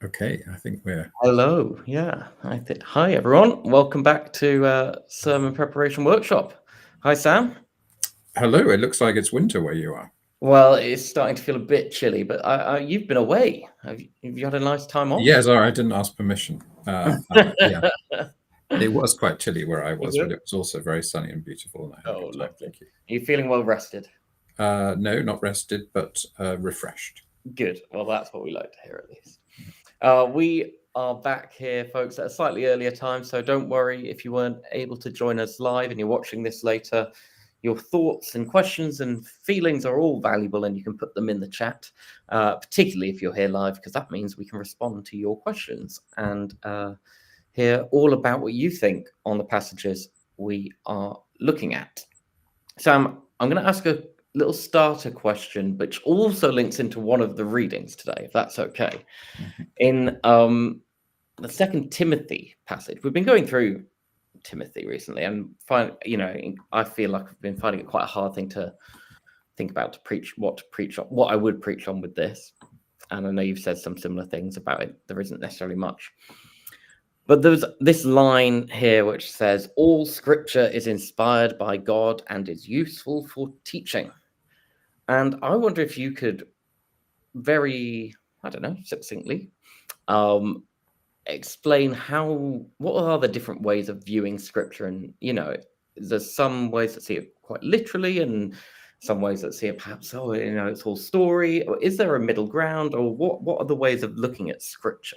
Okay, I think we're... Hello. Yeah. Hi, everyone. Welcome back to Sermon Preparation Workshop. Hi, Sam. Hello, it looks like it's winter where you are. Well, it's starting to feel a bit chilly, but you've been away. Have you had a nice time off? Yeah, sorry, I didn't ask permission. Yeah, it was quite chilly where I was, but it was also very sunny and beautiful, and I had a Oh, good time. lovely. Thank you. Are you feeling well rested? No, not rested, but refreshed. Good. Well, that's what we like to hear, at least. We are back here, folks, at a slightly earlier time, so don't worry if you weren't able to join us live and you're watching this later. Your thoughts and questions and feelings are all valuable, and you can put them in the chat, particularly if you're here live, because that means we can respond to your questions and hear all about what you think on the passages we are looking at. Sam, I'm going to ask a little starter question, which also links into one of the readings today, if that's okay. In the Second Timothy passage, we've been going through Timothy recently, and I feel like I've been finding it quite a hard thing to think about what I would preach on with this. And I know you've said some similar things about it. There isn't necessarily much. But there's this line here which says, all scripture is inspired by God and is useful for teaching. And I wonder if you could very, succinctly explain what are the different ways of viewing scripture. And, there's some ways that see it quite literally and some ways that see it perhaps, it's all story. Or is there a middle ground, or what are the ways of looking at scripture?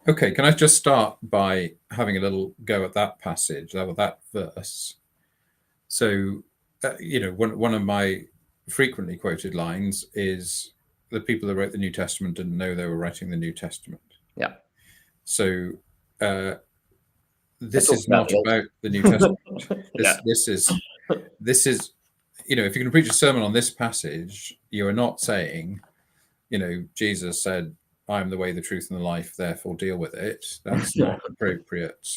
Okay, can I just start by having a little go at that passage, that verse? So, one of my frequently quoted lines is the people that wrote the New Testament didn't know they were writing the New Testament. Yeah. So this is not about the New Testament. This is, if you're going to preach a sermon on this passage, you are not saying, Jesus said, I am the way, the truth, and the life, therefore deal with it. That's not appropriate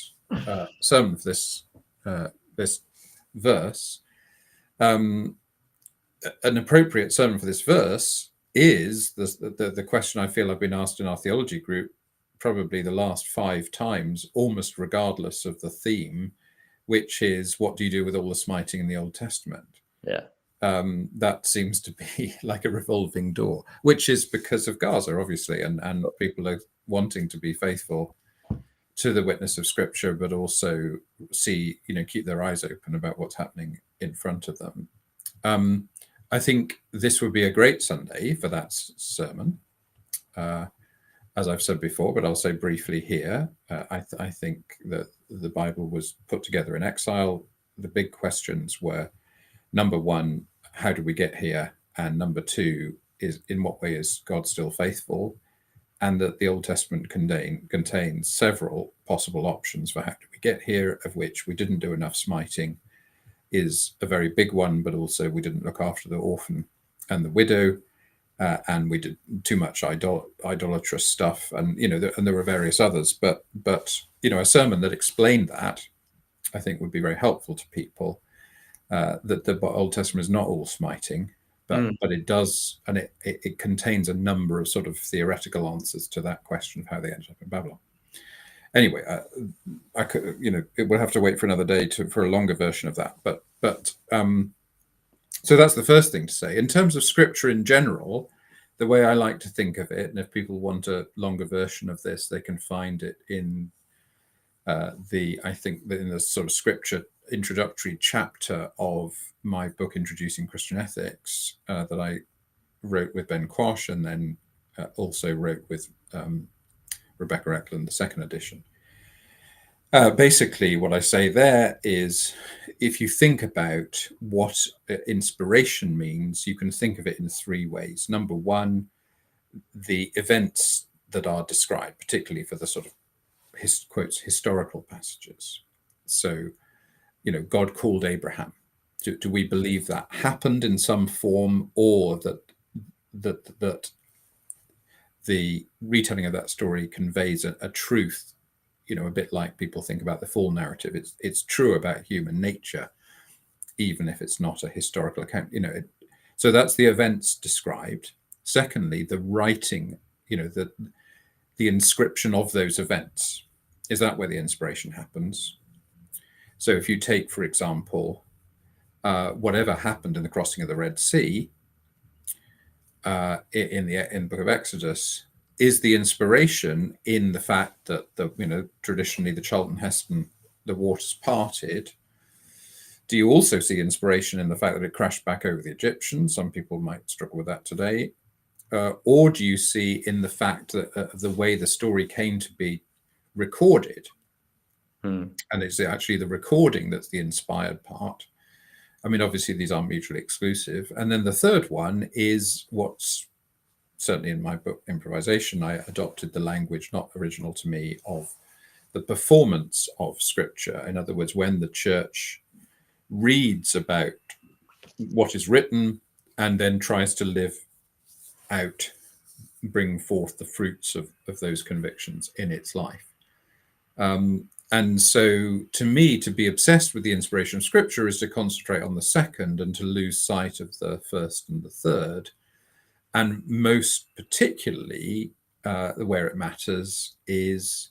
sermon for this verse. An appropriate sermon for this verse is the question I feel I've been asked in our theology group probably the last 5 times, almost regardless of the theme, which is, what do you do with all the smiting in the Old Testament? Yeah. That seems to be like a revolving door, which is because of Gaza, obviously, and people are wanting to be faithful to the witness of Scripture, but also keep their eyes open about what's happening in front of them. I think this would be a great Sunday for that sermon, as I've said before, but I'll say briefly here. I think that the Bible was put together in exile. The big questions were, number one, how did we get here? And number two is, in what way is God still faithful? And that the Old Testament contains several possible options for how do we get here, of which we didn't do enough smiting is a very big one, but also we didn't look after the orphan and the widow, and we did too much idolatrous stuff, and there were various others. But a sermon that explained that, I think, would be very helpful to people. That the Old Testament is not all smiting, but it does, and it contains a number of sort of theoretical answers to that question of how they ended up in Babylon. Anyway, I could, it will have to wait for another day for a longer version of that. But so that's the first thing to say. In terms of Scripture in general, the way I like to think of it, and if people want a longer version of this, they can find it in I think that in the sort of Scripture introductory chapter of my book Introducing Christian Ethics that I wrote with Ben Quash, and then also wrote with Rebecca Eklund, the second edition. Basically, what I say there is, if you think about what inspiration means, you can think of it in 3 ways. Number one, the events that are described, particularly for the sort of quotes historical passages. So, God called Abraham. Do we believe that happened in some form, or that the retelling of that story conveys a truth? A bit like people think about the fall narrative. It's true about human nature, even if it's not a historical account. So that's the events described. Secondly, the writing. the inscription of those events. Is that where the inspiration happens? So if you take, for example, whatever happened in the crossing of the Red Sea in the book of Exodus, is the inspiration in the fact that traditionally the Charlton Heston, the waters parted? Do you also see inspiration in the fact that it crashed back over the Egyptians? Some people might struggle with that today. Or do you see in the fact that the way the story came to be recorded, and it's actually the recording that's the inspired part? I mean, obviously these aren't mutually exclusive. And then the third one is what's certainly in my book, Improvisation, I adopted the language not original to me of the performance of Scripture. In other words, when the church reads about what is written and then tries to live out, bring forth the fruits of those convictions in its life. And so to me, to be obsessed with the inspiration of Scripture is to concentrate on the second and to lose sight of the first and the third. And most particularly, where it matters is,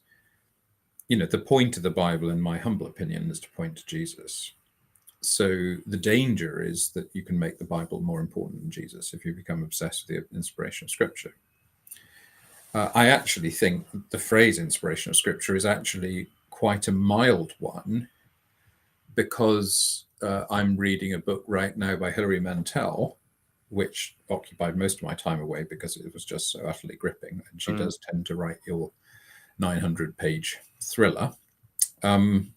the point of the Bible, in my humble opinion, is to point to Jesus. So the danger is that you can make the Bible more important than Jesus if you become obsessed with the inspiration of Scripture. I actually think the phrase inspiration of Scripture is actually quite a mild one, because I'm reading a book right now by Hilary Mantel, which occupied most of my time away because it was just so utterly gripping. And she does tend to write your 900-page thriller. And,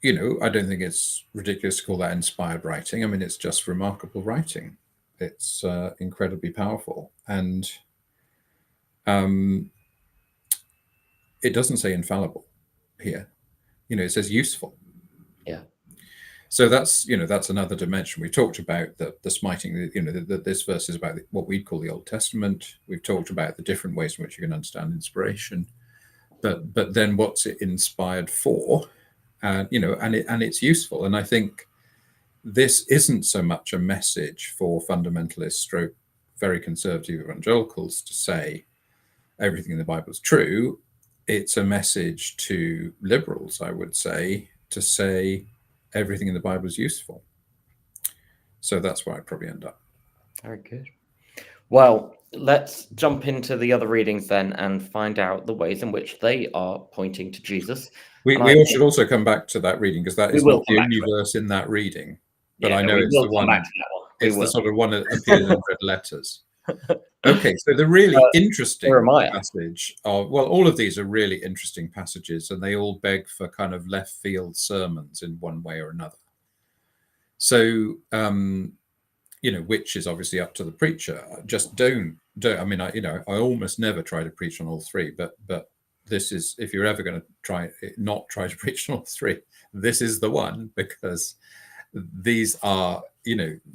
I don't think it's ridiculous to call that inspired writing. I mean, it's just remarkable writing. It's incredibly powerful. And it doesn't say infallible here. It says useful. Yeah. So that's another dimension. We talked about the smiting. This verse is about what we'd call the Old Testament. We've talked about the different ways in which you can understand inspiration, but then what's it inspired for? And it's useful. And I think this isn't so much a message for fundamentalists, very conservative evangelicals to say everything in the Bible is true. It's a message to liberals, I would say, to say everything in the Bible is useful. So that's where I probably end up. Very good. Well, let's jump into the other readings then and find out the ways in which they are pointing to Jesus. We all should also come back to that reading, because that is not the only verse in that reading. But I know it's the one. It's the sort of one that appears in red letters. Okay, so the really interesting passage of, all of these are really interesting passages, and they all beg for kind of left field sermons in one way or another. So, which is obviously up to the preacher. Just don't. I mean, I almost never try to preach on all three, but this is, if you're ever going to not try to preach on all three, this is the one, because these are,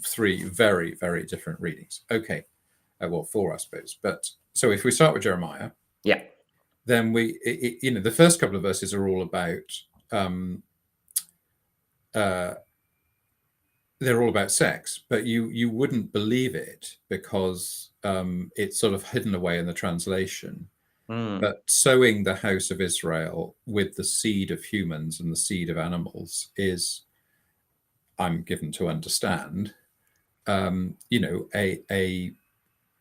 three very, very different readings. Okay. Four, I suppose. But so if we start with Jeremiah, then the first couple of verses are all about they're all about sex, but you wouldn't believe it because it's sort of hidden away in the translation. But sowing the house of Israel with the seed of humans and the seed of animals is, I'm given to understand,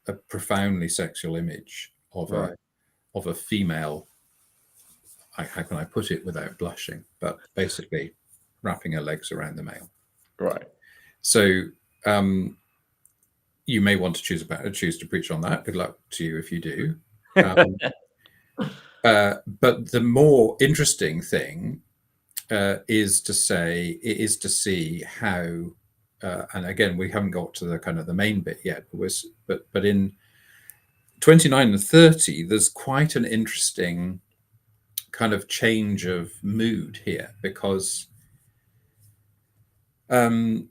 a profoundly sexual image of a female. How can I put it without blushing? But basically, wrapping her legs around the male. Right. So you may want to choose to preach on that. Good luck to you if you do. But the more interesting thing is to see how. And again, we haven't got to the kind of the main bit yet, but in 29 and 30, there's quite an interesting kind of change of mood here, because we're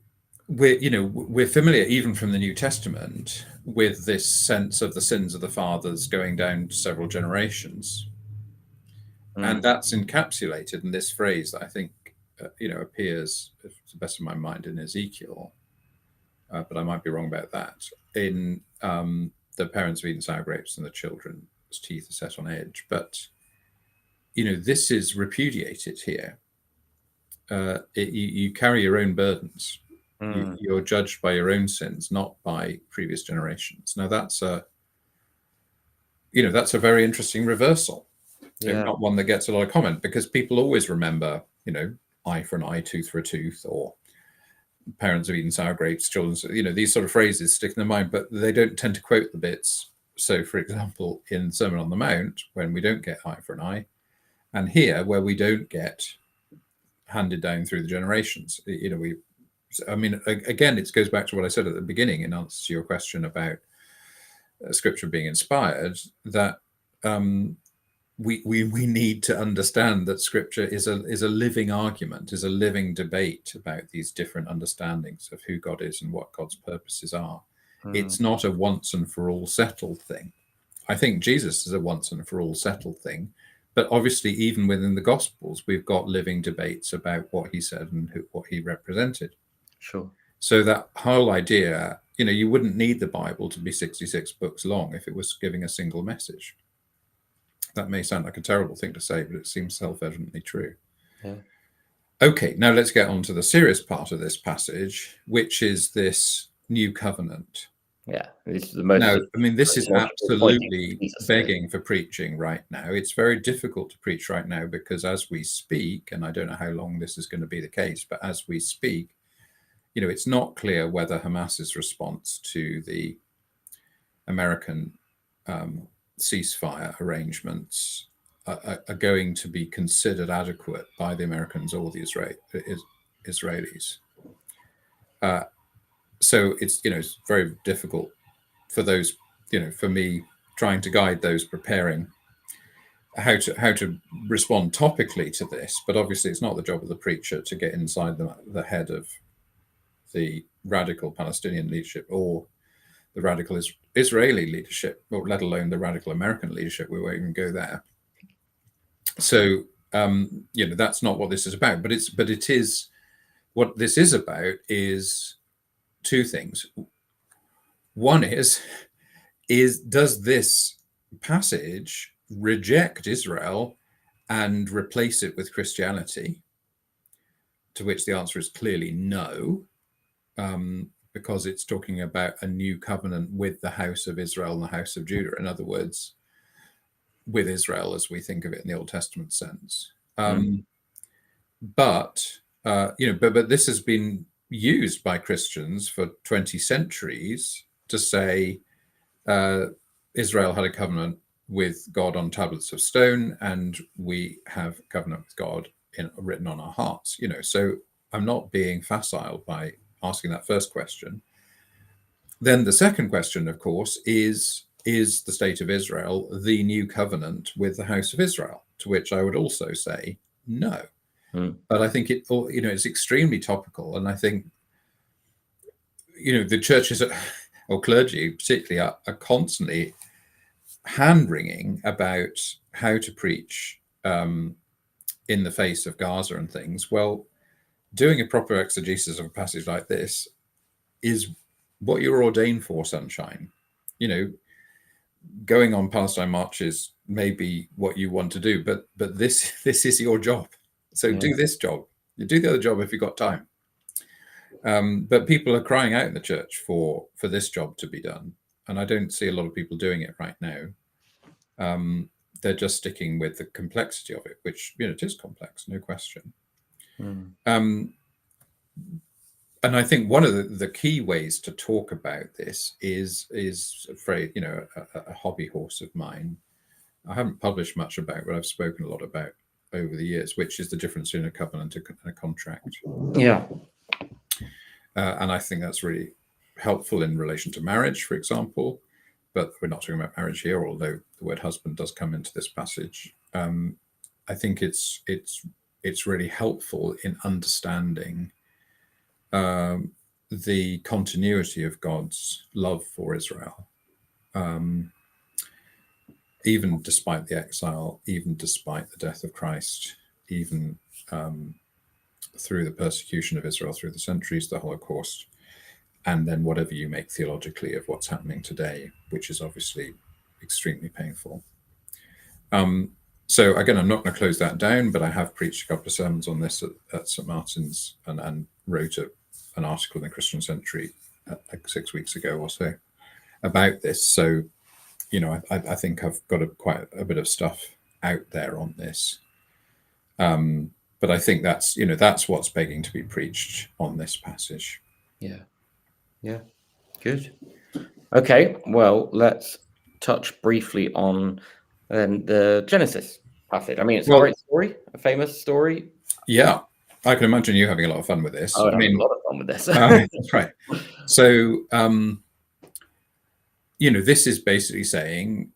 familiar even from the New Testament with this sense of the sins of the fathers going down to several generations, and that's encapsulated in this phrase that I think appears, to the best of my mind, in Ezekiel, but I might be wrong about that, in the parents have eaten sour grapes and the children's teeth are set on edge. But, this is repudiated here. You carry your own burdens. You're judged by your own sins, not by previous generations. Now that's a very interesting reversal. Yeah. Not one that gets a lot of comment, because people always remember, eye for an eye, tooth for a tooth, or parents have eaten sour grapes, children's, these sort of phrases stick in their mind, but they don't tend to quote the bits. So, for example, in Sermon on the Mount, when we don't get eye for an eye, and here where we don't get handed down through the generations, again, it goes back to what I said at the beginning in answer to your question about Scripture being inspired, that we need to understand that Scripture is a living argument, is a living debate about these different understandings of who God is and what God's purposes are. It's not a once and for all settled thing. I think Jesus is a once and for all settled thing, but obviously even within the Gospels, we've got living debates about what he said and what he represented. Sure. So that whole idea, you wouldn't need the Bible to be 66 books long if it was giving a single message. That may sound like a terrible thing to say, but it seems self-evidently true. Yeah. Okay, now let's get on to the serious part of this passage, which is this new covenant. Yeah, this is the most. Now, this is absolutely begging for preaching right now. It's very difficult to preach right now because as we speak, and I don't know how long this is going to be the case, but as we speak, it's not clear whether Hamas's response to the American ceasefire arrangements are going to be considered adequate by the Americans or the Israelis. So it's it's very difficult for those for me trying to guide those preparing how to respond topically to this. But obviously, it's not the job of the preacher to get inside the head of the radical Palestinian leadership or the radical Israeli leadership, or let alone the radical American leadership. We won't even go there. So that's not what this is about. But it is what this is about is two things. One is does this passage reject Israel and replace it with Christianity? To which the answer is clearly no. Because it's talking about a new covenant with the house of Israel and the house of Judah. In other words, with Israel as we think of it in the Old Testament sense. But this has been used by Christians for 20 centuries to say Israel had a covenant with God on tablets of stone, and we have a covenant with God written on our hearts. So I'm not being facile by asking that first question. Then the second question, of course, is the state of Israel the new covenant with the house of Israel? To which I would also say no. But I think it's extremely topical, and I think the churches or clergy particularly are constantly hand-wringing about how to preach in the face of Gaza and things. Well, doing a proper exegesis of a passage like this is what you're ordained for, sunshine. Going on Palestine marches may be what you want to do, but this is your job. So do this job. You do the other job if you've got time. But people are crying out in the church for this job to be done, and I don't see a lot of people doing it right now. They're just sticking with the complexity of it, which it is complex, no question. And I think one of the key ways to talk about this is afraid, a hobby horse of mine. I haven't published much about, but I've spoken a lot about over the years, which is the difference in a covenant and a contract. Yeah. And I think that's really helpful in relation to marriage, for example. But we're not talking about marriage here, although the word husband does come into this passage. I think it's really helpful in understanding the continuity of God's love for Israel, even despite the exile, even despite the death of Christ, even through the persecution of Israel through the centuries, the Holocaust. and then whatever you make theologically of what's happening today, which is obviously extremely painful. So again, I'm not going to close that down, but I have preached a couple of sermons on this at St. Martin's and wrote an article in the Christian Century like 6 weeks ago or so about this. So, I think I've got quite a bit of stuff out there on this. But I think that's what's begging to be preached on this passage. Yeah, good. Okay, well, let's touch briefly on the Genesis passage. I mean, it's a great story, a famous story. Yeah, I can imagine you having a lot of fun with this. I mean, a lot of fun with this. That's right. So, this is basically saying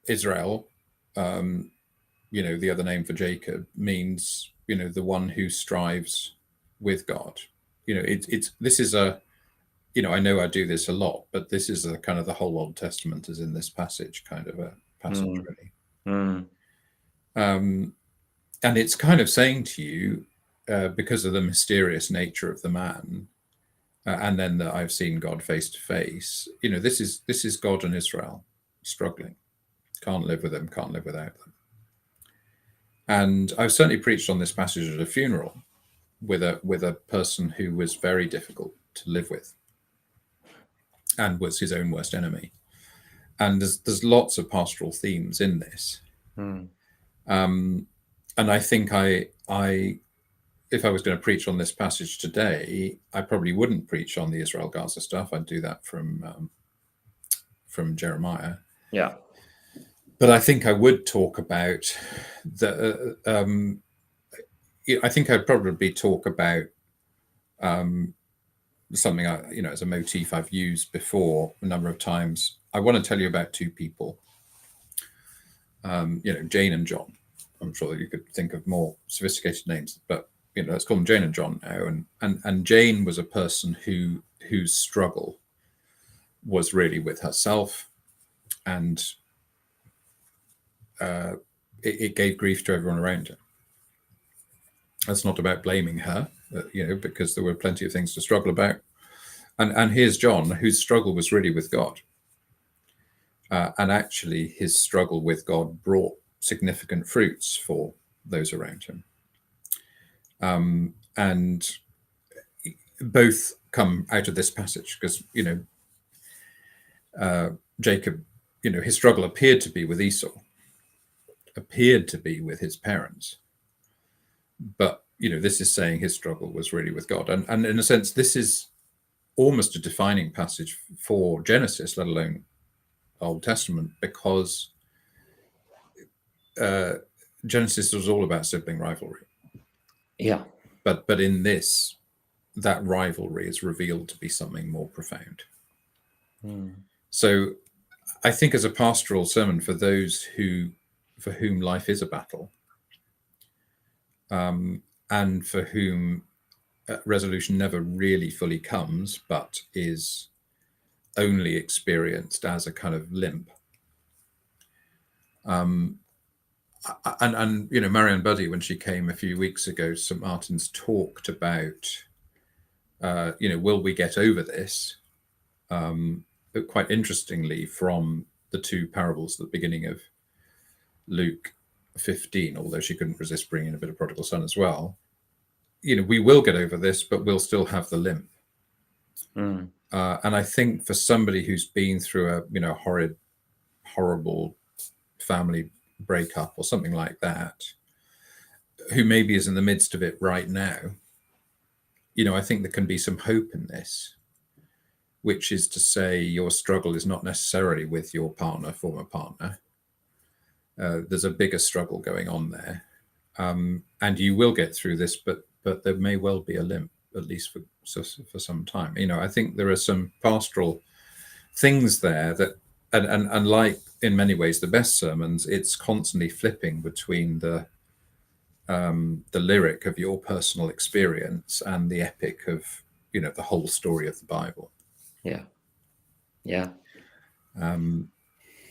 Israel, the other name for Jacob, means, the one who strives with God. This is a, I know I do this a lot, but this is a kind of the whole Old Testament is in this passage, kind of a passage, really. And it's kind of saying to you, because of the mysterious nature of the man, and then that I've seen God face to face, this is God and Israel struggling. Can't live with them, can't live without them. And I've certainly preached on this passage at a funeral with a person who was very difficult to live with and was his own worst enemy. And there's lots of pastoral themes in this. And I think if I was going to preach on this passage today, I probably wouldn't preach on the Israel-Gaza stuff. I'd do that from Jeremiah. Yeah. But I think I would talk about I think I'd probably talk about something as a motif I've used before a number of times. I want to tell you about two people, Jane and John. I'm sure that you could think of more sophisticated names, but let's call them Jane and John now. And Jane was a person whose struggle was really with herself, and it gave grief to everyone around her. That's not about blaming her, because there were plenty of things to struggle about. And here's John, whose struggle was really with God. And actually, his struggle with God brought significant fruits for those around him. And both come out of this passage because, Jacob, his struggle appeared to be with Esau, appeared to be with his parents. But, this is saying his struggle was really with God. And in a sense, this is almost a defining passage for Genesis, let alone Old Testament, because Genesis was all about sibling rivalry. Yeah. But in this, that rivalry is revealed to be something more profound. So I think as a pastoral sermon for those for whom life is a battle, and for whom resolution never really fully comes, but is only experienced as a kind of limp. And Marianne Buddy, when she came a few weeks ago to St. Martin's, talked about, will we get over this? But quite interestingly, from the two parables at the beginning of Luke 15, although she couldn't resist bringing a bit of prodigal son as well, we will get over this, but we'll still have the limp. And I think for somebody who's been through a horrible family breakup or something like that, who maybe is in the midst of it right now, I think there can be some hope in this, which is to say your struggle is not necessarily with your former partner. There's a bigger struggle going on there, and you will get through this, but there may well be a limp, at least for some time. I think there are some pastoral things there that, and like in many ways the best sermons, it's constantly flipping between the lyric of your personal experience and the epic of the whole story of the Bible. Yeah.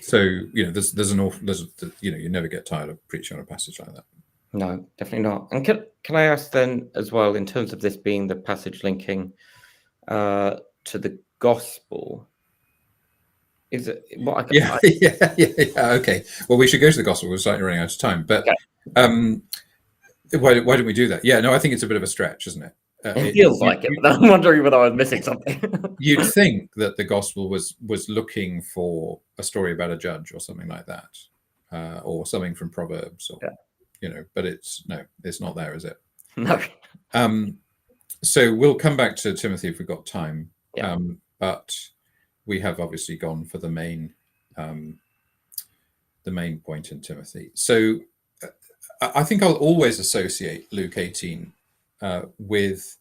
So there's you never get tired of preaching on a passage like that. No, definitely not. And can I ask then as well, in terms of this being the passage linking to the gospel. Is it what? Yeah, yeah. Okay. Well, we should go to the gospel. We're slightly running out of time, but Okay. why don't we do that? Yeah, no, I think it's a bit of a stretch, isn't it? It feels like it, but I'm wondering whether I was missing something. You'd think that the gospel was looking for a story about a judge or something like that, or something from Proverbs, or but it's not there, is it? No. So we'll come back to Timothy if we've got time. Yeah. But we have obviously gone for the main point in Timothy. So I think I'll always associate Luke 18 with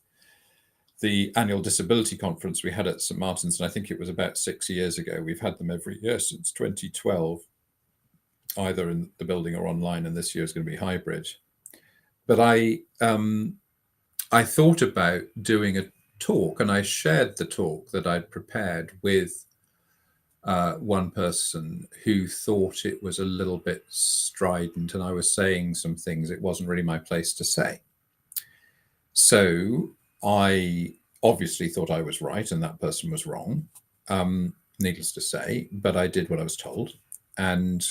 the annual disability conference we had at St. Martin's, and I think it was about 6 years ago. We've had them every year since 2012, either in the building or online, and this year is going to be hybrid. But I thought about doing a talk, and I shared the talk that I'd prepared with one person who thought it was a little bit strident, and I was saying some things it wasn't really my place to say. So I obviously thought I was right and that person was wrong, needless to say, but I did what I was told. And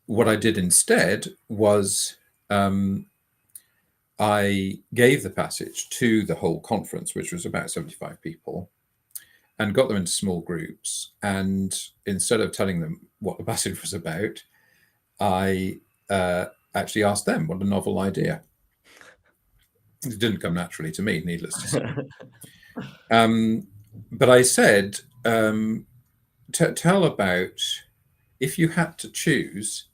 what I did instead was I gave the passage to the whole conference, which was about 75 people, and got them into small groups. And instead of telling them what the passage was about, I actually asked them what a novel idea. It didn't come naturally to me, needless to say. But I said, tell about if you had to choose,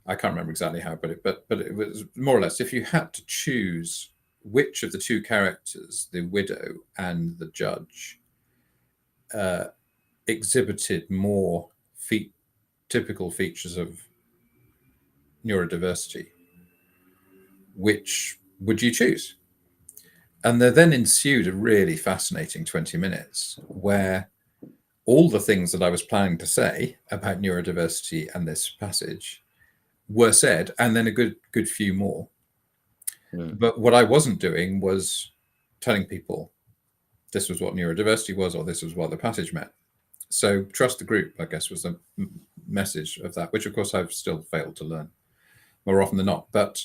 I can't remember exactly how I put it, but it was more or less, if you had to choose which of the two characters, the widow and the judge, exhibited more typical features of neurodiversity, which would you choose? And there then ensued a really fascinating 20 minutes where all the things that I was planning to say about neurodiversity and this passage were said, and then a good few more. But what I wasn't doing was telling people this was what neurodiversity was, or this was what the passage meant. So trust the group, I guess, was the message of that, which of course I've still failed to learn more often than not. But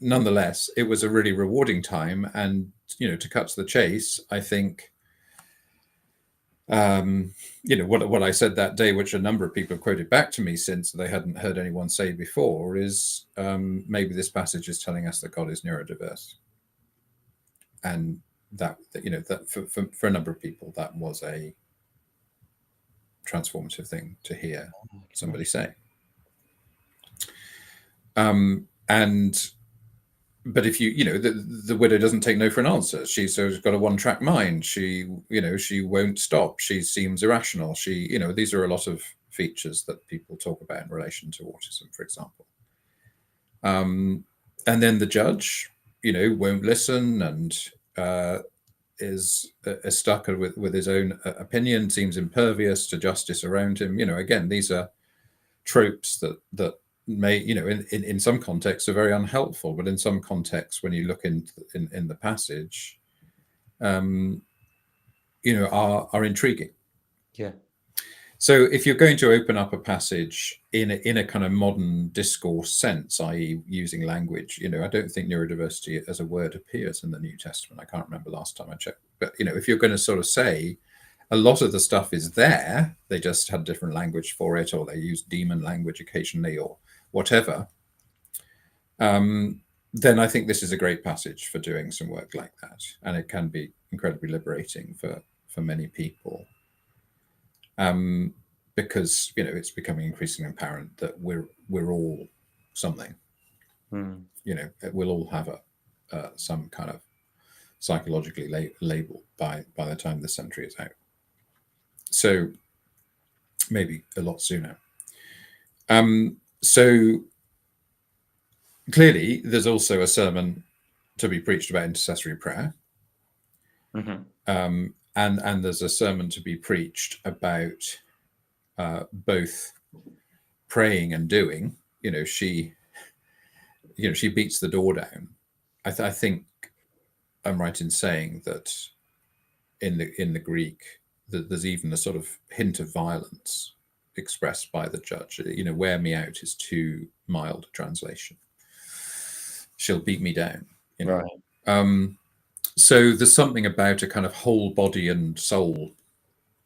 nonetheless, it was a really rewarding time. And, to cut to the chase, I think, what I said that day, which a number of people have quoted back to me since they hadn't heard anyone say before, is maybe this passage is telling us that God is neurodiverse. And that for a number of people, that was a transformative thing to hear somebody say. But if the widow doesn't take no for an answer. She's got a one-track mind. She won't stop. She seems irrational. These are a lot of features that people talk about in relation to autism, for example. And then the judge, won't listen and is stuck with his own opinion, seems impervious to justice around him. Again, these are tropes that may, in some contexts are very unhelpful, but in some contexts, when you look in the passage, are intriguing. Yeah. So if you're going to open up a passage in a kind of modern discourse sense, i.e. using language, I don't think neurodiversity as a word appears in the New Testament. I can't remember last time I checked. But, if you're going to sort of say a lot of the stuff is there, they just had different language for it, or they used demon language occasionally, or whatever, then I think this is a great passage for doing some work like that. And it can be incredibly liberating for many people. Because it's becoming increasingly apparent that we're all something. We'll all have some kind of psychologically labeled by the time the century is out. So maybe a lot sooner. So clearly, there's also a sermon to be preached about intercessory prayer. And there's a sermon to be preached about both praying and doing. She beats the door down. I think I'm right in saying that in the Greek, there's even a sort of hint of violence expressed by the judge. Wear me out is too mild a translation. She'll beat me down. Right. So there's something about a kind of whole body and soul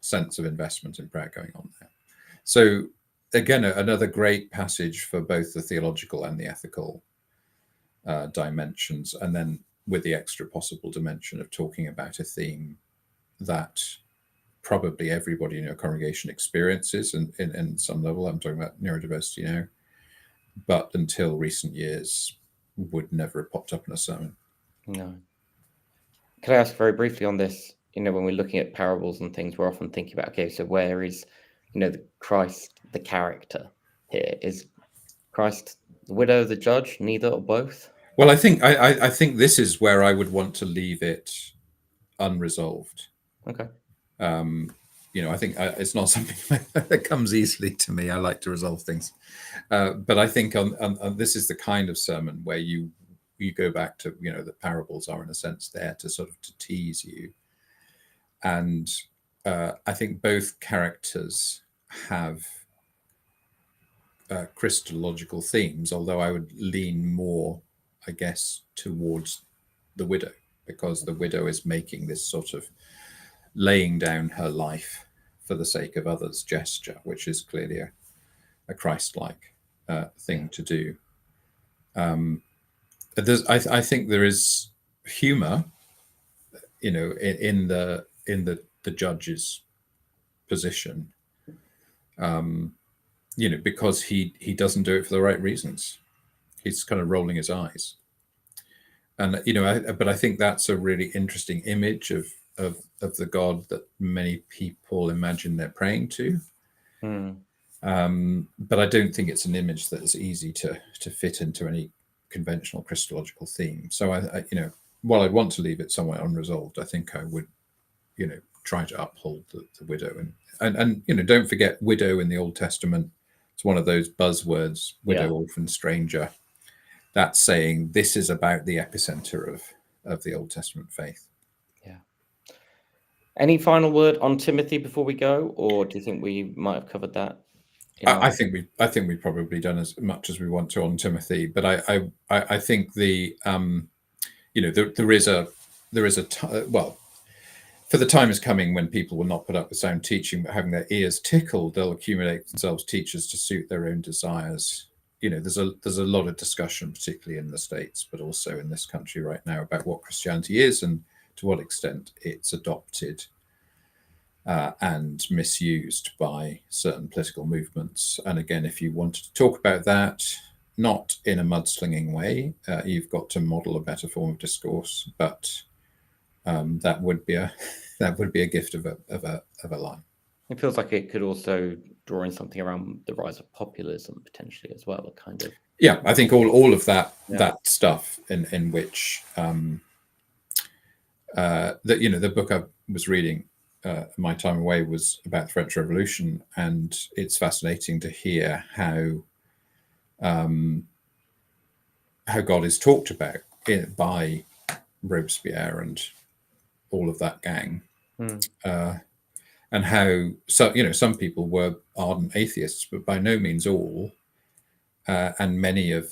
sense of investment in prayer going on there. So again, another great passage for both the theological and the ethical dimensions, and then with the extra possible dimension of talking about a theme that probably everybody in your congregation experiences in some level. I'm talking about neurodiversity now, but until recent years would never have popped up in a sermon. No. Can I ask very briefly on this? When we're looking at parables and things, we're often thinking about, okay, so where is, Christ, the character here? Is Christ the widow, the judge, neither or both? Well, I think I think this is where I would want to leave it unresolved. Okay. I think it's not something that comes easily to me. I like to resolve things, but I think on this is the kind of sermon where you go back to the parables are in a sense there to sort of to tease you, and I think both characters have Christological themes, although I would lean more, I guess, towards the widow, because the widow is making this sort of laying down her life for the sake of others gesture, which is clearly a Christ-like thing to do. I think there is humor, in the judge's position, because he doesn't do it for the right reasons. He's kind of rolling his eyes, and but I think that's a really interesting image of the God that many people imagine they're praying to. But I don't think it's an image that is easy to fit into any conventional Christological theme. So I while I'd want to leave it somewhere unresolved, I think I would, try to uphold the widow and don't forget widow in the Old Testament. It's one of those buzzwords, widow, orphan, stranger. That's saying this is about the epicenter of the Old Testament faith. Yeah. Any final word on Timothy before we go, or do you think we might have covered that? I think we've probably done as much as we want to on Timothy, but I think there is a for the time is coming when people will not put up with sound teaching, but having their ears tickled, they'll accumulate themselves teachers to suit their own desires. There's a lot of discussion, particularly in the States, but also in this country right now, about what Christianity is and to what extent it's adopted and misused by certain political movements. And again, if you wanted to talk about that, not in a mudslinging way, you've got to model a better form of discourse, but that would be a gift of a line. It feels like it could also draw in something around the rise of populism potentially as well. A kind of I think all of that stuff in which the book I was reading, My Time Away, was about the French Revolution, and it's fascinating to hear how God is talked about by Robespierre and all of that gang, and how some people were ardent atheists, but by no means all, and many of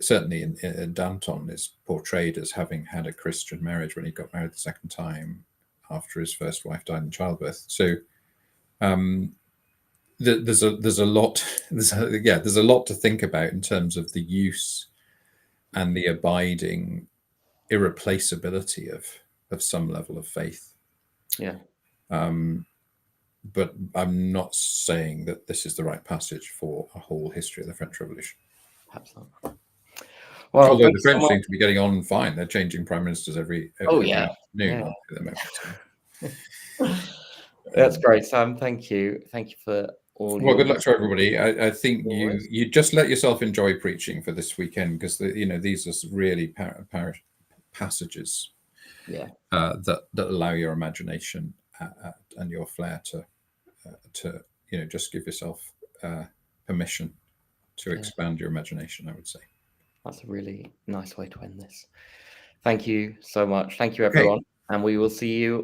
certainly in Danton is portrayed as having had a Christian marriage when he got married the second time after his first wife died in childbirth. So there's a lot to think about in terms of the use and the abiding irreplaceability of some level of faith. But I'm not saying that this is the right passage for a whole history of the French Revolution. Perhaps not. Well, although the French seem to be getting on fine. They're changing prime ministers every afternoon. That's great, Sam. Thank you for all. Well, good luck to everybody. I think you just let yourself enjoy preaching for this weekend, because these are really passages that allow your imagination and your flair to just give yourself permission to expand your imagination, I would say. That's a really nice way to end this. Thank you so much. Thank you, everyone. And we will see you